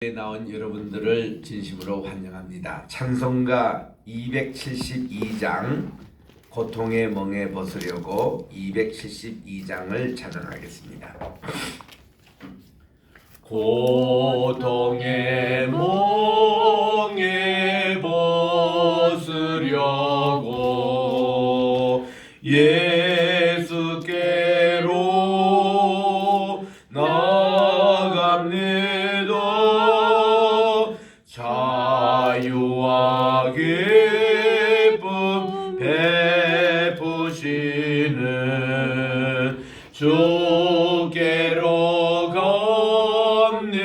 나온 여러분들을 진심으로 환영합니다. 찬송가 272장 고통의 멍에 벗으려고 272장을 찬양하겠습니다. 고통의 멍에 벗으려고 예수께로 나갑니다. 자유와 기쁨 베푸시는 주께로 갑니다.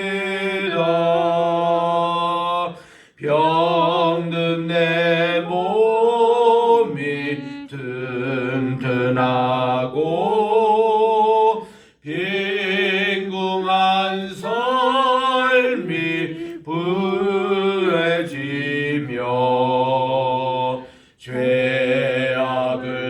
병든 내 몸이 튼튼하고 빈궁한 삶이 부해지며 죄악을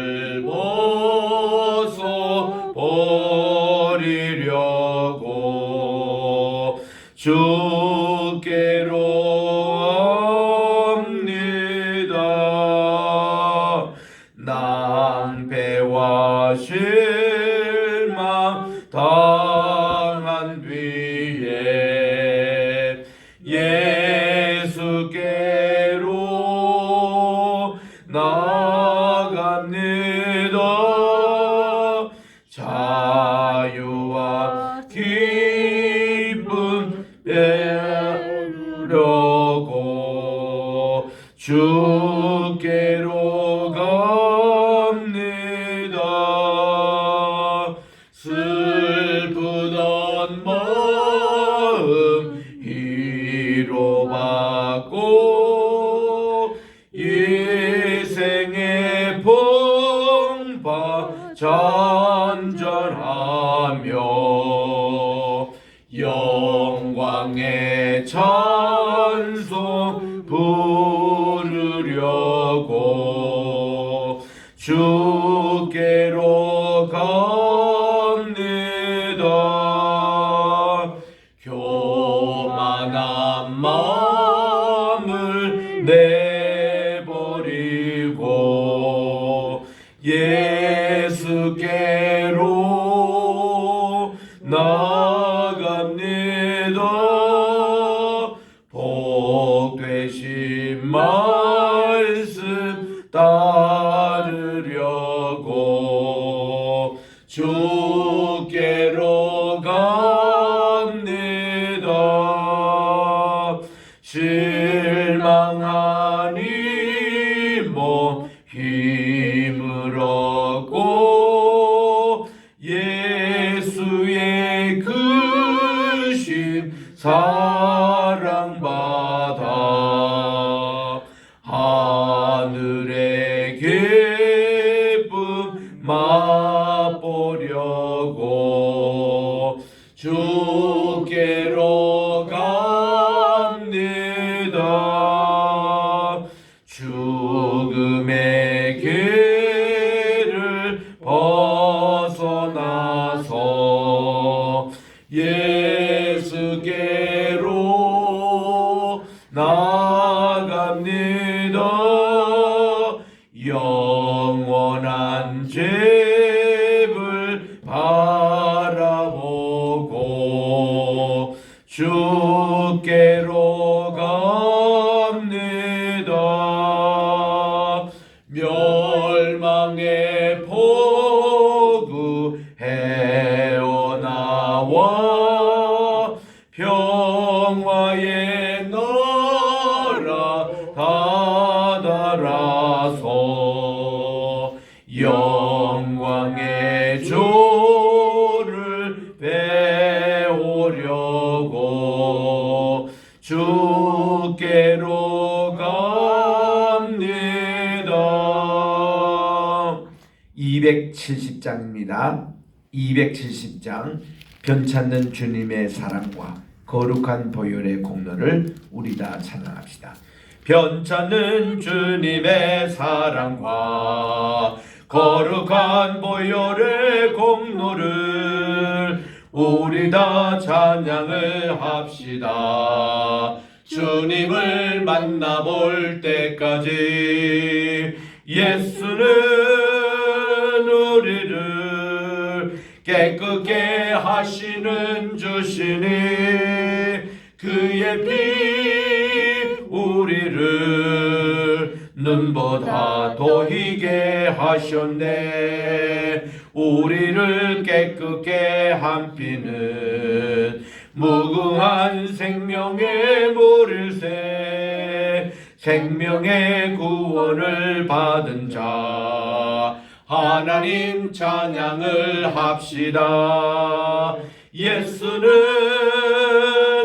벗어버리려고 주께로 합니다. 낭패와 실망 당한 뒤에 예수께로 나갑니다. 자유와 기쁨 배우려고 주께로 갑니다. 슬프던 마음 위로받고 이생의 풍파 잔전하며 영광의 찬송 부르려고 주께로 갑니다. 교만한 마음을 내버리고 예수께로 나갑니다. 복되신 말씀 따르려고 주께로 갑니다. 실망하니 뭐 힘을 얻고 예수의 크신 사랑받아 하늘의 기쁨 맛보려고 주께로 갑니다. 죽음의 길을 벗어나서 예수께로 나갑니다. 영원한 집을 바라보고 주께로 갑니다. 멸망의 포구 헤어나와 평화의 나라 다다라서 영광의 조를 배우려고 주께로 갑니다. 270장입니다. 270장 변찮는 주님의 사랑과 거룩한 보혈의 공로를 우리 다 찬양합시다. 변찮는 주님의 사랑과 거룩한 보혈의 공로를 우리 다 찬양을 합시다. 주님을 만나볼 때까지 예수는 우리를 깨끗게 하시는 주시니 그의 피 우리를 눈보다 더 희게 하셨네. 우리를 깨끗게 한 피는 무궁한 생명의 물일새. 생명의 구원을 받은 자 하나님 찬양을 합시다. 예수는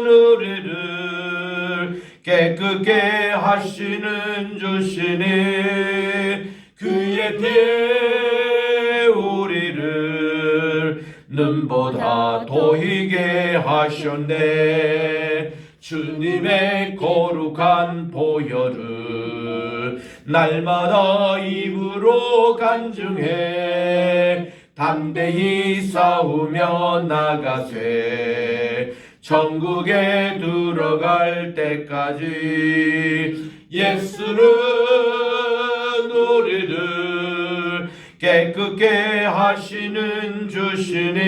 우리를 깨끗게 하시는 주시니 그의 피에 우리를 눈보다 더 희게 하셨네. 주님의 거룩한 보혈을 날마다 입으로 간증해 담대히 싸우며 나가세. 천국에 들어갈 때까지 예수는 우리를 깨끗게 하시는 주시니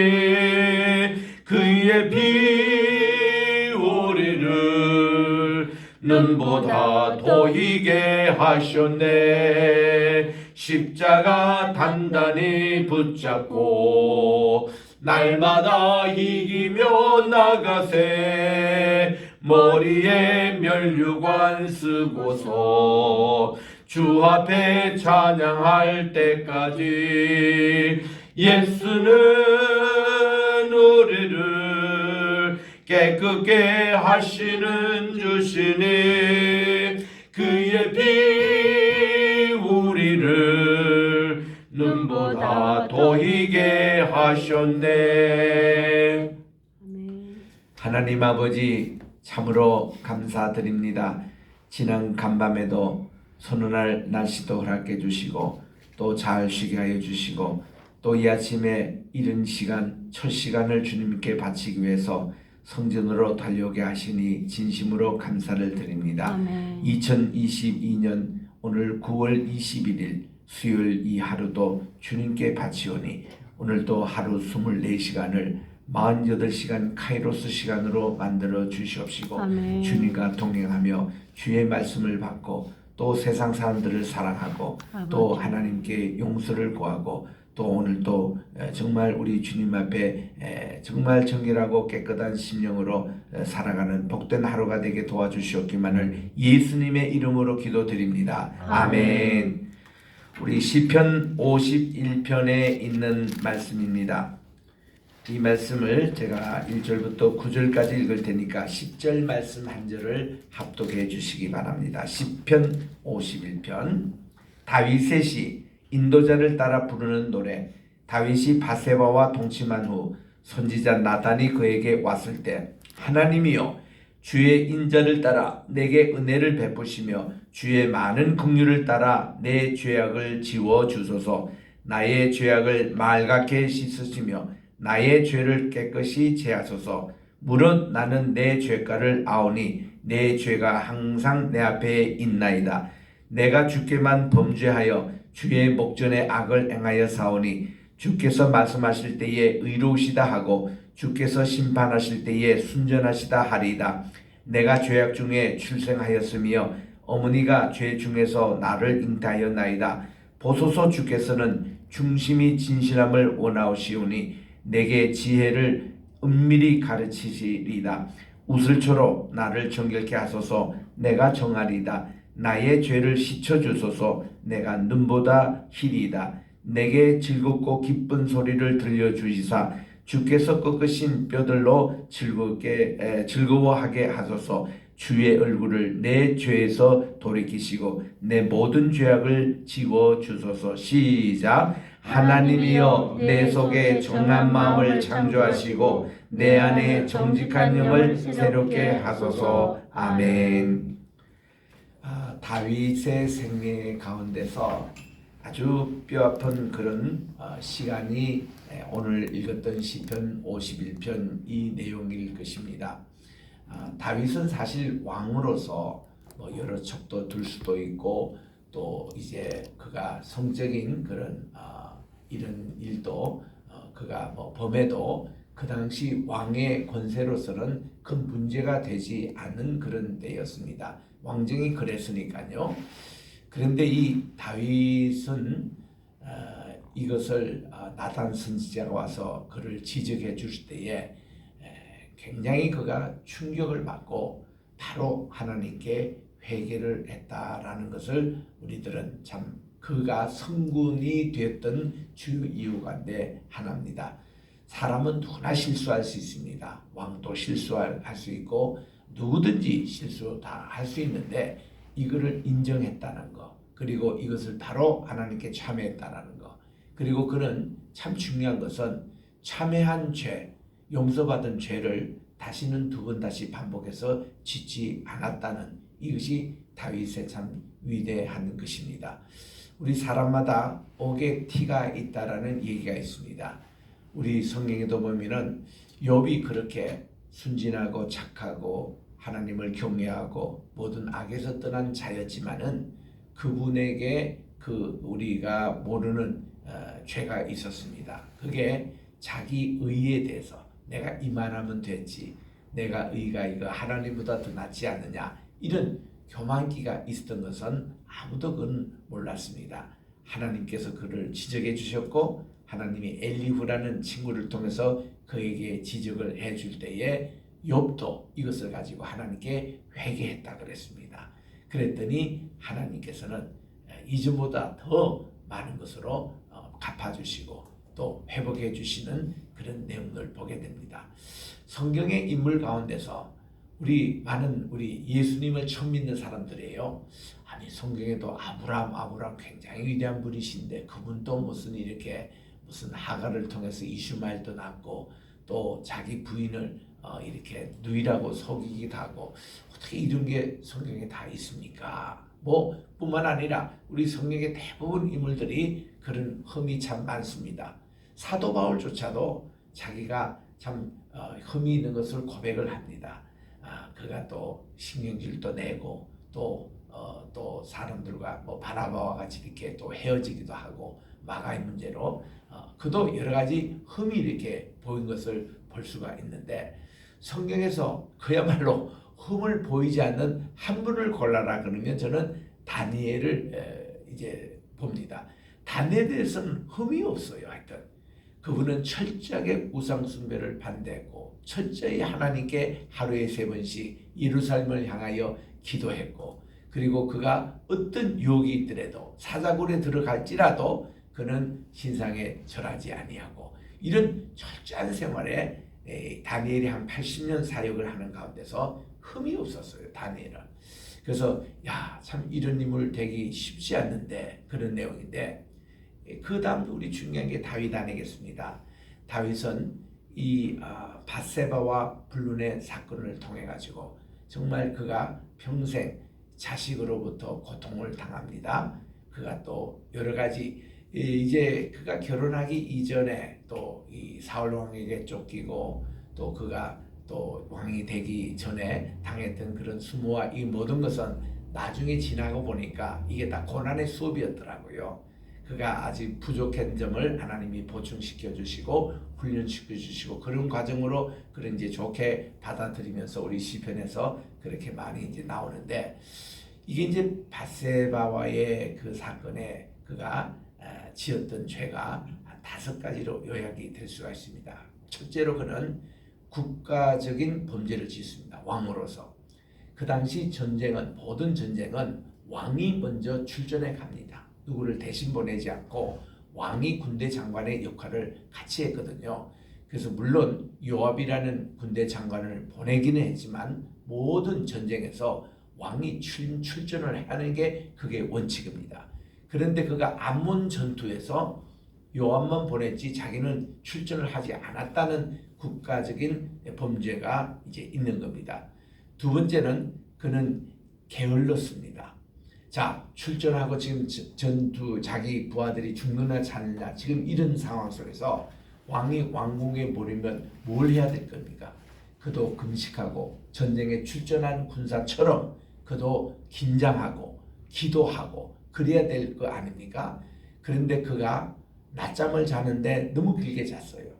그의 피 우리를 눈보다 더 희게 하셨네. 십자가 단단히 붙잡고 날마다 이기며 나가세. 머리에 면류관 쓰고서 주 앞에 찬양할 때까지 예수는 우리를 깨끗게 하시는 주시니 그의 피 우리를 눈보다 더 희게 하셨네. 하나님 아버지 참으로 감사드립니다. 지난 간밤에도 선선할 날씨도 허락해 주시고 또 잘 쉬게 하여 주시고 또 이 아침에 이른 시간 첫 시간을 주님께 바치기 위해서 성전으로 달려오게 하시니 진심으로 감사를 드립니다. 아멘. 2022년 오늘 9월 21일 수요일 이 하루도 주님께 바치오니 오늘도 하루 24시간을 48시간 카이로스 시간으로 만들어 주시옵시고 아멘. 주님과 동행하며 주의 말씀을 받고 또 세상 사람들을 사랑하고 또 하나님께 용서를 구하고 또 오늘도 정말 우리 주님 앞에 정말 정결하고 깨끗한 심령으로 살아가는 복된 하루가 되게 도와주시옵기만을 예수님의 이름으로 기도드립니다. 아멘. 우리 시편 51편에 있는 말씀입니다. 이 말씀을 제가 1절부터 9절까지 읽을 테니까 10절 말씀 한 절을 합독해 주시기 바랍니다. 시편 51편. 다윗의 시 인도자를 따라 부르는 노래. 다윗이 바세바와 동침한 후 선지자 나단이 그에게 왔을 때 하나님이여 주의 인자를 따라 내게 은혜를 베푸시며 주의 많은 긍휼을 따라 내 죄악을 지워 주소서. 나의 죄악을 맑게 씻으시며 나의 죄를 깨끗이 제하소서. 무릇 나는 내 죄가를 아오니 내 죄가 항상 내 앞에 있나이다. 내가 주께만 범죄하여 주의 목전에 악을 행하여 사오니 주께서 말씀하실 때에 의로우시다 하고 주께서 심판하실 때에 순전하시다 하리이다. 내가 죄악 중에 출생하였으며 어머니가 죄 중에서 나를 잉태하였나이다. 보소서 주께서는 중심이 진실함을 원하시오니 내게 지혜를 은밀히 가르치시리이다. 우슬초로 나를 정결케 하소서. 내가 정하리이다. 나의 죄를 씻어주소서. 내가 눈보다 희리이다. 내게 즐겁고 기쁜 소리를 들려주시사 주께서 꺾으신 뼈들로 즐거워하게 하소서. 주의 얼굴을 내 죄에서 돌이키시고 내 모든 죄악을 지워주소서. 시작. 하나님이여 내 속에 정한 마음을 창조하시고 내 안에 정직한 영을 새롭게 하소서. 아멘. 다윗의 생애 가운데서 아주 뼈아픈 그런 시간이 오늘 읽었던 시편 51편 이 내용일 것입니다. 다윗은 사실 왕으로서 뭐 여러 척도 둘 수도 있고 또 이제 그가 성적인 그런 이런 일도 그가 뭐 범해도 그 당시 왕의 권세로서는 큰 문제가 되지 않은 그런 때였습니다. 왕정이 그랬으니까요. 그런데 이 다윗은 이것을 나단 선지자가 와서 그를 지적해 줄 때에 굉장히 그가 충격을 받고 바로 하나님께 회개를 했다라는 것을 우리들은 참 그가 성군이 되었던 주 이유가 하나입니다. 사람은 누구나 실수할 수 있습니다. 왕도 실수할 수 있고 누구든지 실수 다 할 수 있는데 이거를 인정했다는 거, 그리고 이것을 바로 하나님께 참회했다는 거, 그리고 그는 참 중요한 것은 참회한 죄, 용서받은 죄를 다시는 두 번 다시 반복해서 짓지 않았다는 이것이 다윗의 참 위대한 것입니다. 우리 사람마다 옥에 티가 있다라는 얘기가 있습니다. 우리 성경에도 보면은 욥이 그렇게 순진하고 착하고 하나님을 경외하고 모든 악에서 떠난 자였지만은 그분에게 그 우리가 모르는 죄가 있었습니다. 그게 자기 의에 대해서 내가 이만하면 됐지, 내가 의가 이거 하나님보다 더 낫지 않느냐, 이런 교만기가 있었던 것은 아무도 그건 몰랐습니다. 하나님께서 그를 지적해 주셨고 하나님이 엘리후라는 친구를 통해서 그에게 지적을 해줄 때에 욥도 이것을 가지고 하나님께 회개했다 그랬습니다. 그랬더니 하나님께서는 이전보다 더 많은 것으로 갚아주시고 또 회복해 주시는 그런 내용을 보게 됩니다. 성경의 인물 가운데서 많은 우리 예수님을 처음 믿는 사람들이에요. 아니 성경에도 아브라함 굉장히 위대한 분이신데 그분도 무슨 하가를 통해서 이슈마엘도 낳고 또 자기 부인을 이렇게 누이라고 속이기도 하고 어떻게 이런 게 성경에 다 있습니까? 뿐만 아니라 우리 성경의 대부분 인물들이 그런 흠이 참 많습니다. 사도 바울조차도 자기가 참 흠이 있는 것을 고백을 합니다. 그가 또 신경질도 내고 또 사람들과 바나바와 같이 이렇게 또 헤어지기도 하고 마가의 문제로 그도 여러 가지 흠이 이렇게 보인 것을 볼 수가 있는데 성경에서 그야말로 흠을 보이지 않는 한 분을 골라라 그러면 저는 다니엘을 이제 봅니다. 다니엘에 대해서는 흠이 없어요. 하여튼 그분은 철저하게 우상 숭배를 반대했고 철저히 하나님께 하루에 3번씩 예루살렘을 향하여 기도했고 그리고 그가 어떤 유혹이 있더라도 사자굴에 들어갈지라도 그는 신상에 절하지 아니하고 이런 철저한 생활에 다니엘이 한 80년 사역을 하는 가운데서 흠이 없었어요. 다니엘은. 그래서 참 이런 인물 되기 쉽지 않는데 그런 내용인데 그 다음도 우리 중요한 게 다윗 아니겠습니다. 다윗은 이 밧세바와 불륜의 사건을 통해 가지고 정말 그가 평생 자식으로부터 고통을 당합니다. 그가 또 여러 가지 이제 그가 결혼하기 이전에 또 이 사울 왕에게 쫓기고 또 그가 또 왕이 되기 전에 당했던 그런 수모와 이 모든 것은 나중에 지나고 보니까 이게 다 고난의 수업이었더라고요. 그가 아직 부족한 점을 하나님이 보충시켜 주시고 훈련시켜 주시고 그런 과정으로 그런 이제 좋게 받아들이면서 우리 시편에서 그렇게 많이 이제 나오는데 이게 이제 밧세바와의 그 사건에 그가 지었던 죄가 한 5가지로 요약이 될 수가 있습니다. 첫째로 그는 국가적인 범죄를 짓습니다. 왕으로서. 그 당시 모든 전쟁은 왕이 먼저 출전해 갑니다. 누구를 대신 보내지 않고 왕이 군대 장관의 역할을 같이 했거든요. 그래서 물론 요압이라는 군대 장관을 보내기는 했지만 모든 전쟁에서 왕이 출전을 하는 게 그게 원칙입니다. 그런데 그가 암몬 전투에서 요압만 보냈지 자기는 출전을 하지 않았다는 국가적인 범죄가 이제 있는 겁니다. 두 번째는 그는 게을렀습니다. 자, 출전하고 지금 전투 자기 부하들이 죽느냐 사느냐 지금 이런 상황 속에서 왕이 왕궁에 몰리면 뭘 해야 될 겁니까? 그도 금식하고 전쟁에 출전한 군사처럼 그도 긴장하고 기도하고 그래야 될 거 아닙니까? 그런데 그가 낮잠을 자는데 너무 길게 잤어요.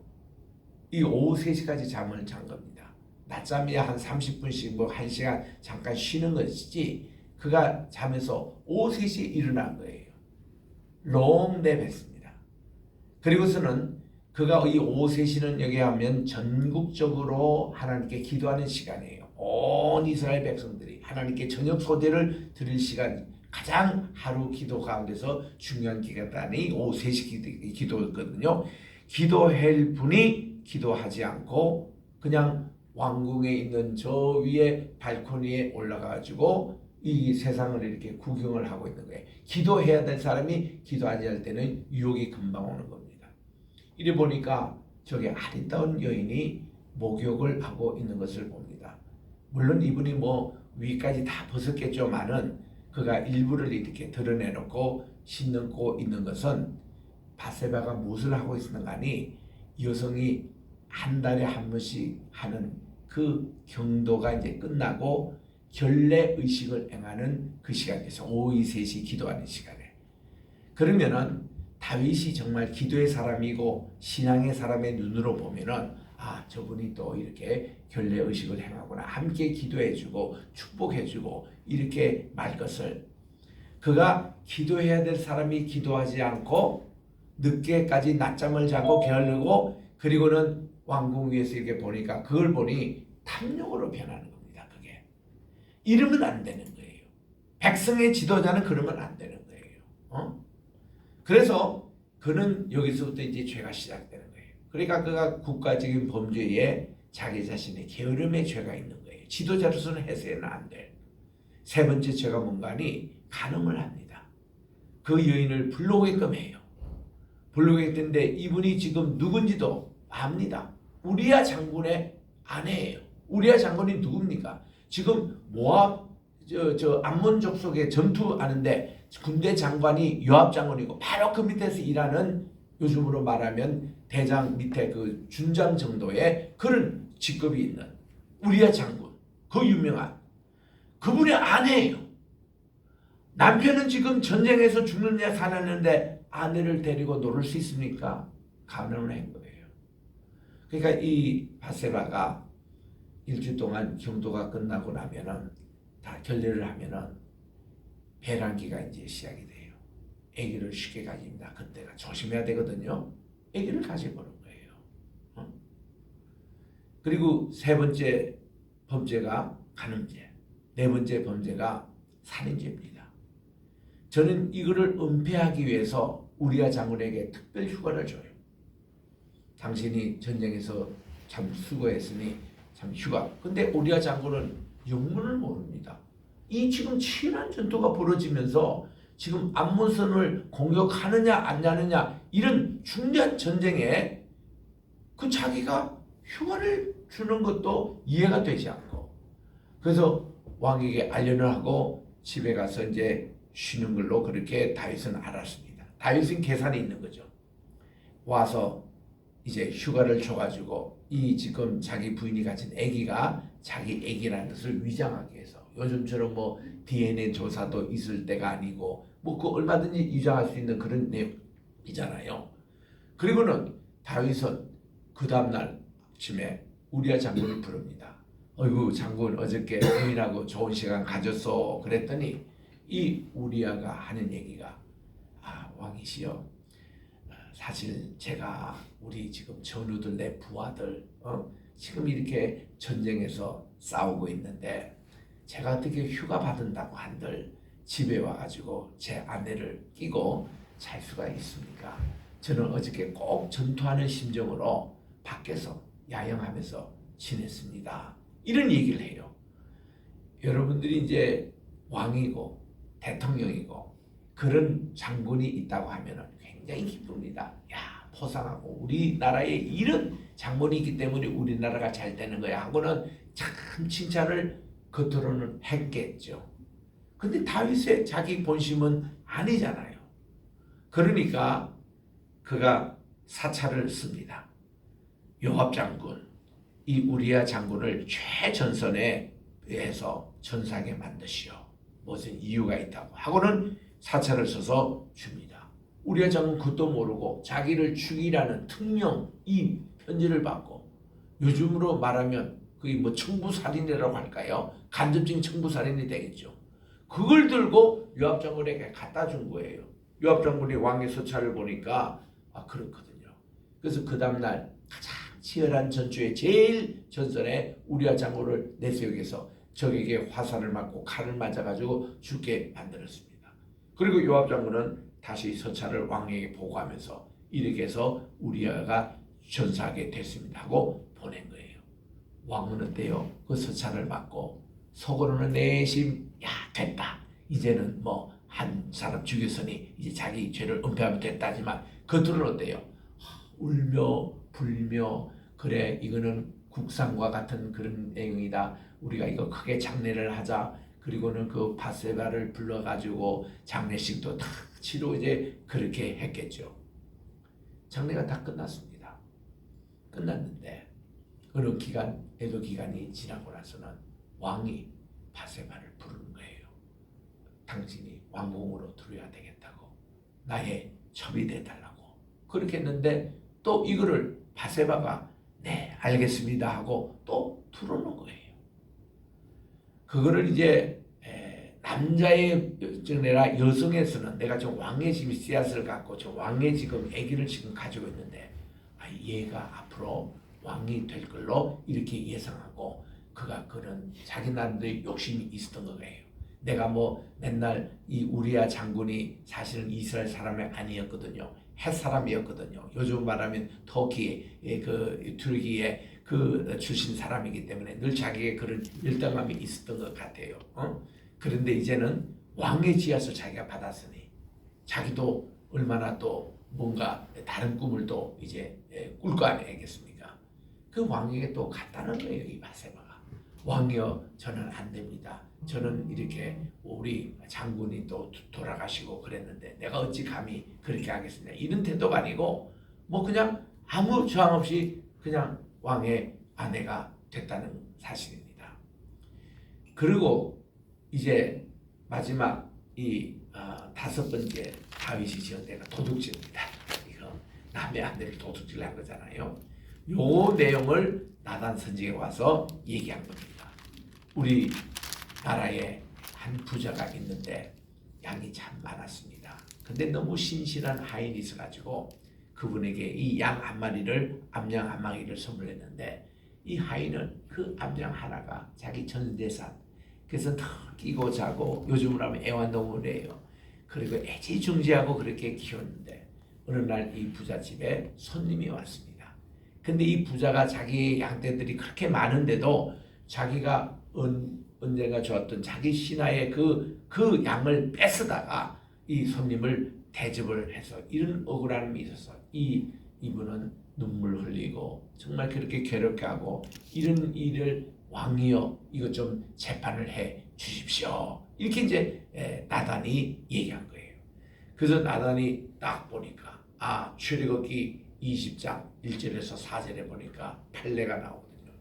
이 오후 3시까지 잠을 잔 겁니다. 낮잠이야 한 30분씩 뭐 1시간 잠깐 쉬는 것이지 그가 잠에서 오후 3시에 일어난 거예요. 롱랩 했습니다. 그리고서는 그가 이 오후 3시는 여기 하면 전국적으로 하나님께 기도하는 시간이에요. 온 이스라엘 백성들이 하나님께 저녁 소대를 드릴 시간, 가장 하루 기도 가운데서 중요한 기간이 오후 3시 기도였거든요. 기도할 분이 기도하지 않고 그냥 왕궁에 있는 저 위에 발코니에 올라가가지고 이 세상을 이렇게 구경을 하고 있는 거예요. 기도해야 될 사람이 기도하지 할 때는 유혹이 금방 오는 겁니다. 이래 보니까 저기 아리따운 여인이 목욕을 하고 있는 것을 봅니다. 물론 이분이 뭐 위까지 다 벗었겠죠만은 그가 일부를 이렇게 드러내놓고 신고 있는 것은 바세바가 무엇을 하고 있었는가 하니 여성이 한 달에 한 번씩 하는 그 경도가 이제 끝나고 결례 의식을 행하는 그 시간에서 오후 3시 기도하는 시간에 그러면은 다윗이 정말 기도의 사람이고 신앙의 사람의 눈으로 보면은 아 저분이 또 이렇게 결례 의식을 행하구나 함께 기도해주고 축복해주고 이렇게 말 것을 그가 기도해야 될 사람이 기도하지 않고 늦게까지 낮잠을 자고 게으르고 그리고는 왕궁 위에서 이렇게 보니까 그걸 보니 탐욕으로 변하는 겁니다. 그게 이러면 안 되는 거예요. 백성의 지도자는 그러면 안 되는 거예요. 그래서 그는 여기서부터 이제 죄가 시작되는 거예요. 그러니까 그가 국가적인 범죄에 자기 자신의 게으름의 죄가 있는 거예요. 지도자로서는 해서는 안 돼. 세 번째 죄가 뭔가 하니 간음을 합니다. 그 여인을 불러오게끔 해요. 불러오겠는데 이분이 지금 누군지도 압니다. 우리야 장군의 아내예요. 우리야 장군이 누굽니까? 지금 모압 암몬 족속의 전투하는데 군대 장관이 요압 장군이고 바로 그 밑에서 일하는 요즘으로 말하면 대장 밑에 그 준장 정도의 그런 직급이 있는 우리야 장군 그 유명한 그분의 아내예요. 남편은 지금 전쟁에서 죽느냐 사느냐인데 아내를 데리고 놀을 수 있습니까? 간음을 한 거예요. 그러니까 이 바세바가 일주 동안 경도가 끝나고 나면은 다 결례를 하면은 배란기가 이제 시작이 돼요. 아기를 쉽게 가집니다. 그때가 조심해야 되거든요. 아기를 가져보는 거예요. 그리고 세 번째 범죄가 간음죄, 네 번째 범죄가 살인죄입니다. 저는 이거를 은폐하기 위해서 우리야 장군에게 특별 휴가를 줘요. 당신이 전쟁에서 참 수고했으니 참 휴가. 근데 우리야 장군은 영문을 모릅니다. 이 지금 치열한 전투가 벌어지면서 지금 암몬선을 공격하느냐 안 하느냐 이런 중대한 전쟁에 그 자기가 휴가를 주는 것도 이해가 되지 않고 그래서 왕에게 알려를 하고 집에 가서 이제 쉬는 걸로 그렇게 다윗은 알았습니다. 다윗은 계산이 있는 거죠. 와서 이제 휴가를 줘가지고 이 지금 자기 부인이 가진 아기가 자기 아기라는 것을 위장하기 위해서 요즘처럼 뭐 DNA 조사도 있을 때가 아니고 뭐 그 얼마든지 위장할 수 있는 그런 내용이잖아요. 그리고는 다윗은 그 다음날 아침에 우리야 장군을 부릅니다. 어이구 장군 어저께 부인하고 좋은 시간 가졌어. 그랬더니 이 우리야가 하는 얘기가 아 왕이시여 사실 제가 우리 지금 전우들 내 부하들 지금 이렇게 전쟁에서 싸우고 있는데 제가 어떻게 휴가 받은다고 한들 집에 와가지고 제 아내를 끼고 잘 수가 있습니까? 저는 어저께 꼭 전투하는 심정으로 밖에서 야영하면서 지냈습니다. 이런 얘기를 해요. 여러분들이 이제 왕이고 대통령이고 그런 장군이 있다고 하면 굉장히 기쁩니다. 야 포상하고 우리나라에 이런 장군이 있기 때문에 우리나라가 잘 되는 거야 하고는 참 칭찬을 겉으로는 했겠죠. 근데 다윗의 자기 본심은 아니잖아요. 그러니까 그가 사찰을 씁니다. 요압 장군, 이 우리야 장군을 최전선에 해서 전사하게 만드시오. 무슨 이유가 있다고 하고는 사찰을 써서 줍니다. 우리야 장군 그것도 모르고 자기를 죽이라는 특령 이 편지를 받고, 요즘으로 말하면 그게 뭐 청부살인이라고 할까요? 간접적인 청부살인이 되겠죠. 그걸 들고 요압 장군에게 갖다 준 거예요. 요압 장군이 왕의 서찰을 보니까 그렇거든요. 그래서 그 다음날 가장 치열한 전투에 제일 전선에 우리야 장군을 내세우게해서 적에게 화살을 맞고 칼을 맞아가지고 죽게 만들었습니다. 그리고 요압 장군은 다시 서찰을 왕에게 보고하면서 이렇게 해서 우리야가 전사하게 됐습니다 하고 보낸 거예요. 왕은 어때요? 그 서찰을 받고 속으로는 내심 야 됐다, 이제는 뭐 한 사람 죽였으니 이제 자기 죄를 은폐하면 됐다지만 겉으로는 어때요? 울며 불며, 그래 이거는 국상과 같은 그런 내용이다, 우리가 이거 크게 장례를 하자, 그리고는 그 바세바를 불러가지고 장례식도 다 치러 이제 그렇게 했겠죠. 장례가 다 끝났습니다. 끝났는데 어느 기간, 애도 기간이 지나고 나서는 왕이 바세바를 부르는 거예요. 당신이 왕궁으로 들어야 되겠다고, 나의 첩이 돼달라고 그렇게 했는데, 또 이거를 바세바가 네 알겠습니다 하고 또 들어오는 거예요. 그거를 이제 남자의 내가 여성에서는 내가 저 왕의 지금 씨앗을 갖고 저 왕의 지금 아기를 지금 가지고 있는데 얘가 앞으로 왕이 될 걸로 이렇게 예상하고, 그가 그런 자기 나름대로 욕심이 있었던 거예요. 내가 뭐 맨날 이 우리야 장군이 사실은 이스라엘 사람이 아니었거든요. 헷 사람이었거든요. 요즘 말하면 터키의 그 튀르키예 그 출신 사람이기 때문에 늘 자기의 그런 열등감이 있었던 것 같아요. 그런데 이제는 왕의 지앗을 자기가 받았으니 자기도 얼마나 또 뭔가 다른 꿈을 또 이제 꿀 거 아니겠습니까? 그 왕에게 또 갔다는 거예요, 이 바세바가. 왕이여, 저는 안 됩니다. 저는 이렇게 우리 장군이 또 돌아가시고 그랬는데 내가 어찌 감히 그렇게 하겠습니까? 이런 태도가 아니고 뭐 그냥 아무 저항 없이 그냥 왕의 아내가 됐다는 사실입니다. 그리고 이제 마지막 이 다섯 번째 다윗이 지은 데가 도둑질입니다. 이거 남의 아내를 도둑질한 거잖아요. 요 내용을 나단 선지에 와서 얘기한 겁니다. 우리 나라에 한 부자가 있는데 양이 참 많았습니다. 근데 너무 신실한 하인이 있어가지고 그분에게 이 양 한 마리를, 암양 한 마리를 선물했는데, 이 하인은 그 암양 하나가 자기 전 재산, 그래서 늘 끼고 자고 요즘으로 하면 애완동물이에요. 그리고 애지중지하고 그렇게 키웠는데 어느 날 이 부자 집에 손님이 왔습니다. 근데 이 부자가 자기 양떼들이 그렇게 많은데도 자기가 언젠가 좋았던 자기 신하의 그 양을 뺏어다가 이 손님을 대접을 해서 이런 억울함이 있어서 이분은 눈물 흘리고 정말 그렇게 괴롭게 하고, 이런 일을 왕이여 이거 좀 재판을 해 주십시오, 이렇게 이제 나단이 얘기한 거예요. 그래서 나단이 딱 보니까 출애굽기 20장 1절에서 4절에 보니까 판례가 나오거든요.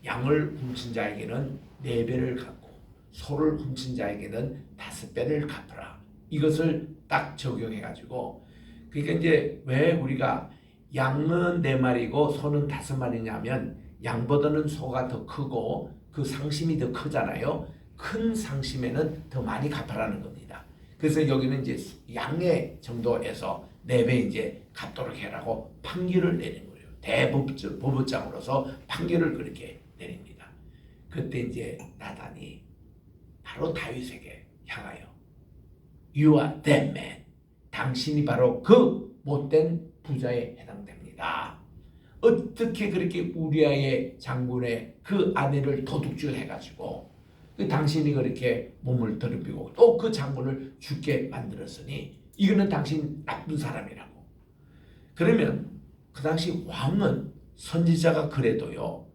양을 훔친 자에게는 4배를 갚고 소를 훔친 자에게는 5배를 갚으라. 이것을 딱 적용해가지고, 그러니까 이제 왜 우리가 양은 4마리고 소는 5마리냐면 양보다는 소가 더 크고 그 상심이 더 크잖아요. 큰 상심에는 더 많이 갚으라는 겁니다. 그래서 여기는 이제 양의 정도에서 4배 이제 갚도록 해라고 판결을 내린 거예요. 대법원장으로서 판결을 그렇게 내립니다. 그때 이제 나단이 바로 다윗에게 향하여 You are that man. 당신이 바로 그 못된 부자에 해당됩니다. 어떻게 그렇게 우리아의 장군의 그 아내를 도둑질 해가지고 당신이 그렇게 몸을 더럽히고 또 그 장군을 죽게 만들었으니 이거는 당신 나쁜 사람이라고. 그러면 그 당시 왕은 선지자가 그래도요,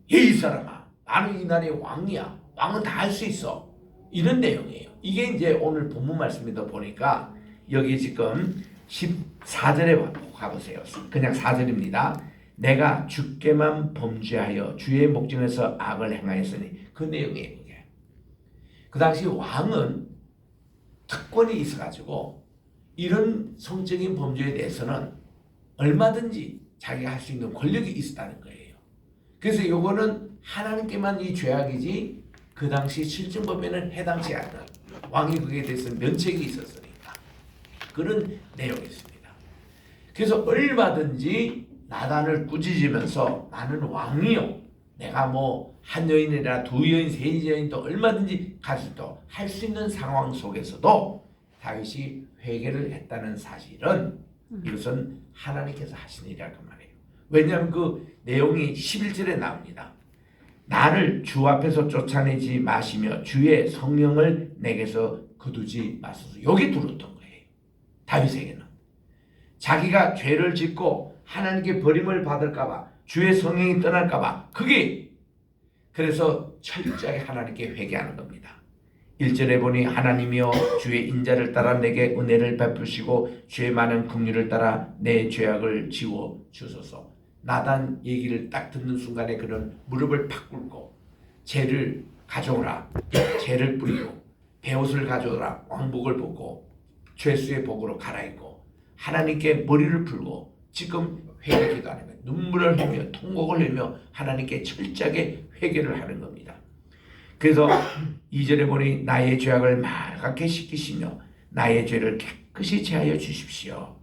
이 사람아, 나는 이 나라의 왕이야, 왕은 다 할 수 있어, 이런 내용이에요. 이게 이제 오늘 본문 말씀에도 보니까 여기 지금 14절에 가보세요. 그냥 4절입니다. 내가 주께만 범죄하여 주의 목전에서 악을 행하였으니 그 내용이에요. 그게. 그 당시 왕은 특권이 있어가지고 이런 성적인 범죄에 대해서는 얼마든지 자기가 할 수 있는 권력이 있었다는 거예요. 그래서 이거는 하나님께만 이 죄악이지 그 당시 실정법에는 해당치 않는, 왕이 그에 대해서 면책이 있었으니까 그런 내용이었습니다. 그래서 얼마든지 나단을 꾸짖으면서 나는 왕이요, 내가 뭐 한 여인이나 두 여인, 세 여인도 얼마든지 가지도 할 수 있는 상황 속에서도 다윗이 회개를 했다는 사실은 이것은 하나님께서 하신 일이라고 말해요. 왜냐하면 그 내용이 11절에 나옵니다. 나를 주 앞에서 쫓아내지 마시며 주의 성령을 내게서 거두지 마소서. 여기 들었던 거예요. 다윗에게는 자기가 죄를 짓고 하나님께 버림을 받을까봐, 주의 성령이 떠날까봐, 그게 그래서 철저하게 하나님께 회개하는 겁니다. 1절에 보니 하나님이여 주의 인자를 따라 내게 은혜를 베푸시고 주의 많은 긍휼을 따라 내 죄악을 지워 주소서. 나단 얘기를 딱 듣는 순간에 그는 무릎을 팍 꿇고 죄를 가져오라, 죄를 뿌리고 베옷을 가져오라, 왕복을 벗고 죄수의 복으로 갈아입고 하나님께 머리를 풀고 지금 회개 기도하는 거예요. 눈물을 흘리며 통곡을 흘리며 하나님께 철저하게 회개를 하는 겁니다. 그래서 2절에 보니 나의 죄악을 맑게 씻기시며 나의 죄를 깨끗이 제하여 주십시오.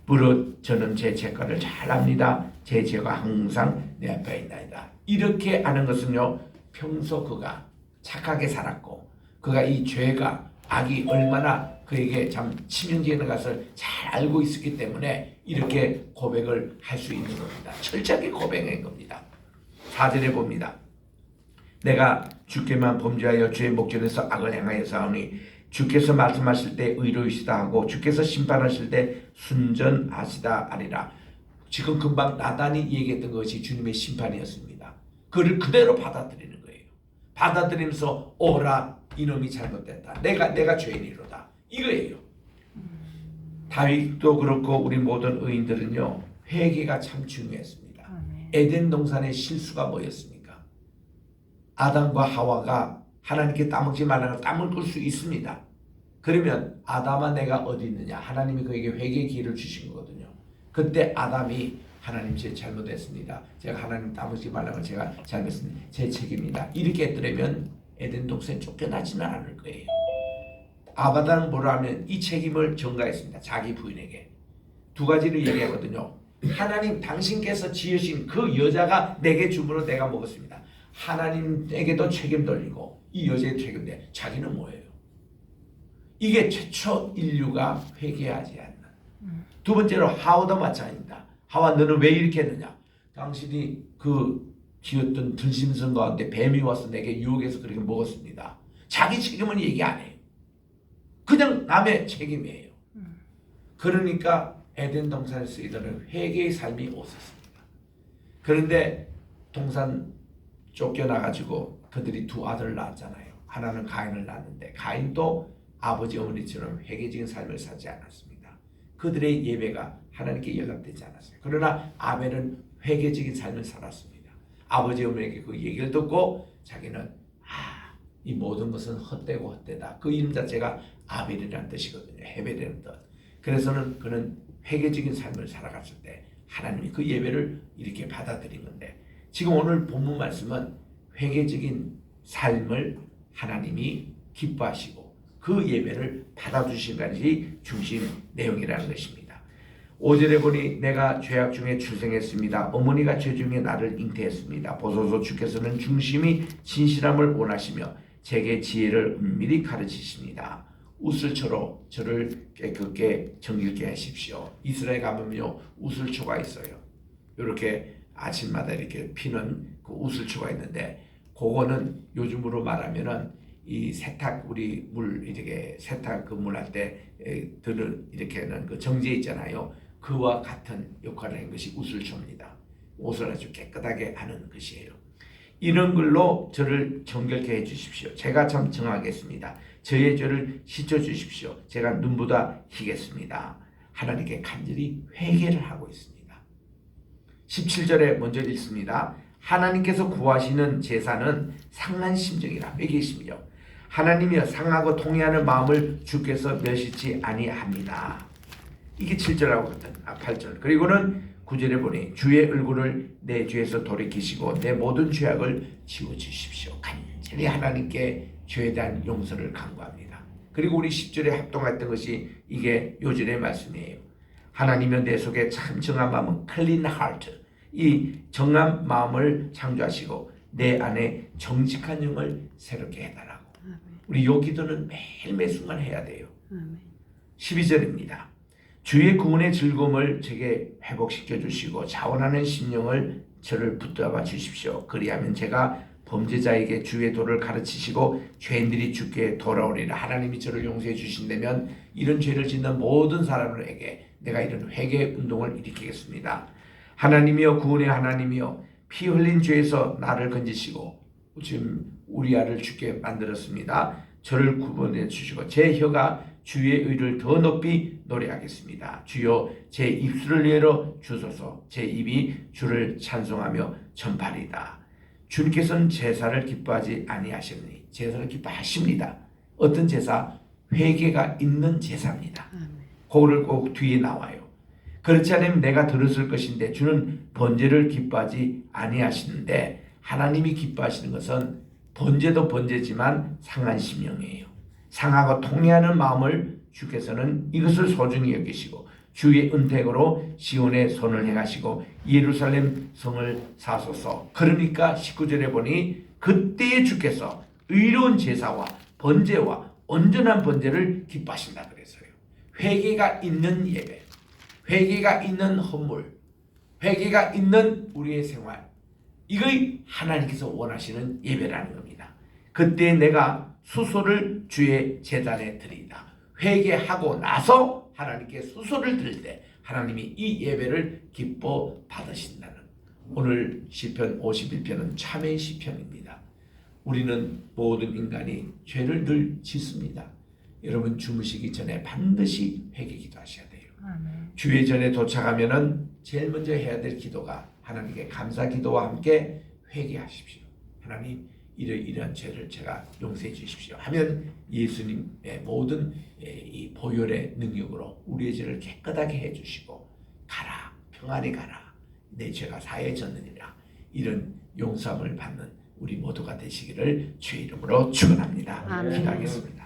무릇 저는 제 죄가를 잘 압니다. 제 죄가 항상 내 앞에 있나이다. 이렇게 하는 것은요, 평소 그가 착하게 살았고 그가 이 죄가, 악이 얼마나 그에게 참 치명적인 것을 잘 알고 있었기 때문에 이렇게 고백을 할 수 있는 겁니다. 철저하게 고백한 겁니다. 4절에 봅니다. 내가 주께만 범죄하여 주의 목전에서 악을 행하였사오니 주께서 말씀하실 때 의로우시다 하고 주께서 심판하실 때 순전하시다 하리라. 지금 금방 나단이 얘기했던 것이 주님의 심판이었습니다. 그를 그대로 받아들이는 거예요. 받아들이면서 오라, 이놈이 잘못됐다, 내가 죄인이로다, 이거예요. 다윗도 그렇고 우리 모든 의인들은요, 회개가 참 중요했습니다. 에덴 동산의 실수가 뭐였습니까? 아담과 하와가 하나님께 따먹지 말라고 땀을 끌 수 있습니다. 그러면 아담아 내가 어디 있느냐, 하나님이 그에게 회개의 기회를 주신 거거든요. 그때 아담이 하나님 제 잘못했습니다, 제가 하나님 따먹지 말라고 제가 잘못했습니다, 제 책임이다, 이렇게 했더라면 에덴 동산 쫓겨나지는 않을 거예요. 아바다는 뭐라 하면 이 책임을 전가했습니다. 자기 부인에게. 두 가지를 얘기하거든요. 하나님 당신께서 지으신 그 여자가 내게 주므로 내가 먹었습니다. 하나님에게도 책임 돌리고 이 여자의 책임인데 자기는 뭐예요? 이게 최초 인류가 회개하지 않는. 두 번째로 하와도 마찬가지입니다. 하와, 너는 왜 이렇게 했느냐? 당신이 그 지었던 들짐승 가운데 뱀이 와서 내게 유혹해서 그렇게 먹었습니다. 자기 책임은 얘기 안 해요. 그냥 남의 책임이에요. 그러니까 에덴 동산에서 이들은 회개의 삶이 없었습니다. 그런데 동산 쫓겨나가지고 그들이 두 아들을 낳았잖아요. 하나는 가인을 낳았는데 가인도 아버지 어머니처럼 회개적인 삶을 살지 않았습니다. 그들의 예배가 하나님께 연락되지 않았어요. 그러나 아벨은 회개적인 삶을 살았습니다. 아버지 어머니에게 그 얘기를 듣고 자기는 이 모든 것은 헛되고 헛되다. 그 이름 자체가 아벨이라는 뜻이거든요. 헤벨이라는 뜻. 그래서는 그는 회개적인 삶을 살아갔을 때 하나님이 그 예배를 이렇게 받아들인 건데, 지금 오늘 본문 말씀은 회개적인 삶을 하나님이 기뻐하시고 그 예배를 받아주신 것이 중심 내용이라는 것입니다. 5절에 보니 내가 죄악 중에 출생했습니다. 어머니가 죄 중에 나를 잉태했습니다. 보소서 주께서는 중심이 진실함을 원하시며 제게 지혜를 은밀히 가르치십니다. 우슬초로 저를 깨끗게 정결케 하십시오. 이스라엘 가면요 우슬초가 있어요. 이렇게 아침마다 이렇게 피는 그 우슬초가 있는데, 그거는 요즘으로 말하면은 이 세탁, 우리 물 이렇게 세탁 그 물 할 때 들을 이렇게 하는 그 정제 있잖아요. 그와 같은 역할을 한 것이 우슬초입니다. 옷을 아주 깨끗하게 하는 것이에요. 이런 걸로 저를 정결케 해주십시오. 제가 참 정하겠습니다. 저의 죄를 씻어주십시오. 제가 눈보다 희겠습니다. 하나님께 간절히 회개를 하고 있습니다. 17절에 먼저 읽습니다. 하나님께서 구하시는 제사는 상한 심정이라 회개심이요 하나님이여 상하고 통회하는 마음을 주께서 멸시치 아니합니다. 이게 7절하고거든. 8절. 그리고는 9절에 보니 주의 얼굴을 내 죄에서 돌이키시고 내 모든 죄악을 지워주십시오. 간절히 하나님께 죄에 대한 용서를 간구합니다. 그리고 우리 10절에 합동했던 것이 이게 요절의 말씀이에요. 하나님은 내 속에 참 정한 마음은 clean heart, 이 정한 마음을 창조하시고 내 안에 정직한 영을 새롭게 해달라고. 우리 요 기도는 매일매 순간 해야 돼요. 12절입니다. 주의 구원의 즐거움을 제게 회복시켜 주시고 자원하는 심령을 저를 붙잡아 주십시오. 그리하면 제가 범죄자에게 주의 도를 가르치시고 죄인들이 주께 돌아오리라. 하나님이 저를 용서해 주신다면 이런 죄를 짓는 모든 사람들에게 내가 이런 회개 운동을 일으키겠습니다. 하나님이여 구원의 하나님이여 피 흘린 죄에서 나를 건지시고 지금 우리아를 주께 만들었습니다. 저를 구원해 주시고 제 혀가 주의 의를 더 높이 노래하겠습니다. 주여 제 입술을 열어 주소서. 제 입이 주를 찬송하며 전파리다. 주님께서는 제사를 기뻐하지 아니하시니 제사를 기뻐하십니다. 어떤 제사? 회개가 있는 제사입니다. 그거를 꼭 뒤에 나와요. 그렇지 않으면 내가 들었을 것인데 주는 번제를 기뻐하지 아니하시는데 하나님이 기뻐하시는 것은 번제도 번제지만 상한 심령이에요. 상하고 통회하는 마음을 주께서는 이것을 소중히 여기시고 주의 은택으로 시온에 손을 행하시고 예루살렘 성을 사소서. 그러니까 19절에 보니 그때에 주께서 의로운 제사와 번제와 온전한 번제를 기뻐하신다 그랬어요. 회개가 있는 예배, 회개가 있는 헌물, 회개가 있는 우리의 생활, 이것이 하나님께서 원하시는 예배라는 겁니다. 그때 내가 수소를 주의 제단에 드리다. 회개하고 나서 하나님께 수소를 드릴 때 하나님이 이 예배를 기뻐 받으신다는. 오늘 시편 51편은 참회 시편입니다. 우리는 모든 인간이 죄를 늘 짓습니다. 여러분 주무시기 전에 반드시 회개 기도하셔야 돼요. 주의 전에 도착하면은 제일 먼저 해야 될 기도가 하나님께 감사 기도와 함께 회개하십시오. 하나님 이러한 죄를 제가 용서해 주십시오 하면 예수님의 모든 이 보혈의 능력으로 우리의 죄를 깨끗하게 해주시고 가라 평안히 가라 내 죄가 사해졌느니라 이런 용서함을 받는 우리 모두가 되시기를 주의 이름으로 축원합니다. 기도하겠습니다.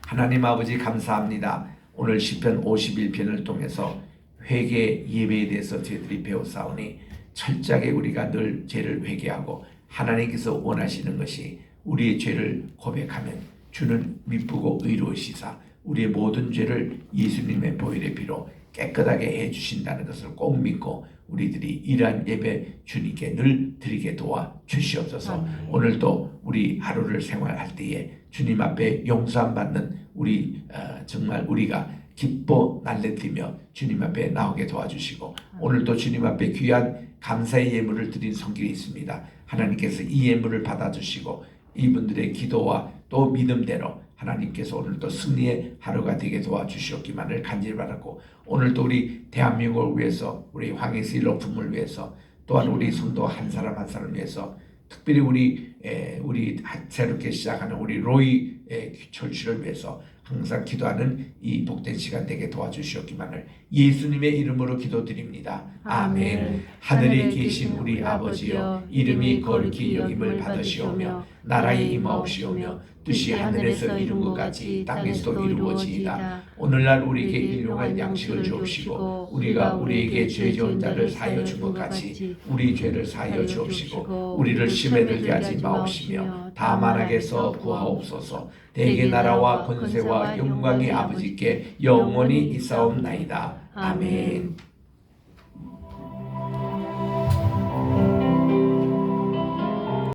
하나님 아버지 감사합니다. 오늘 시편 51편을 통해서 회개 예배에 대해서 저희들이 배웠사오니 철저하게 우리가 늘 죄를 회개하고 하나님께서 원하시는 것이 우리의 죄를 고백하면 주는 미쁘고 의로우시사 우리의 모든 죄를 예수님의 보혈의 피로 깨끗하게 해주신다는 것을 꼭 믿고 우리들이 이러한 예배 주님께 늘 드리게 도와 주시옵소서. 오늘도 우리 하루를 생활할 때에 주님 앞에 용서함 받는 우리 정말 우리가 기뻐 날래뛰며 주님 앞에 나오게 도와주시고 오늘도 주님 앞에 귀한 감사의 예물을 드린 손길이 있습니다. 하나님께서 이 예물을 받아주시고 이분들의 기도와 또 믿음대로 하나님께서 오늘도 승리의 하루가 되게 도와주시옵기만을 간절히 바라고 오늘도 우리 대한민국을 위해서 우리 황해시 로품을 위해서 또한 우리 성도 한 사람 한 사람 위해서 특별히 우리 새롭게 시작하는 우리 로이 철치를 위해서 항상 기도하는 이 복된 시간 되게 도와주시옵기만을 예수님의 이름으로 기도드립니다. 아멘. 하늘에 계신 우리 아버지여 이름이 거룩히 여김을 받으시오며 나라의 임하옵시오며 뜻이 하늘에서 이룬 것 같이 땅에서도 이루어지이다. 오늘날 우리에게 일용할 양식을 주옵시고 우리가 우리에게 죄 지은 자를 사하여 준 것 같이 우리 죄를 사하여 주옵시고 우리를 시험에 들게 하지 마옵시며 다만 악에서 구하옵소서. 대개 나라와 권세와 영광이 아버지께 영원히 있사옵나이다. 아멘.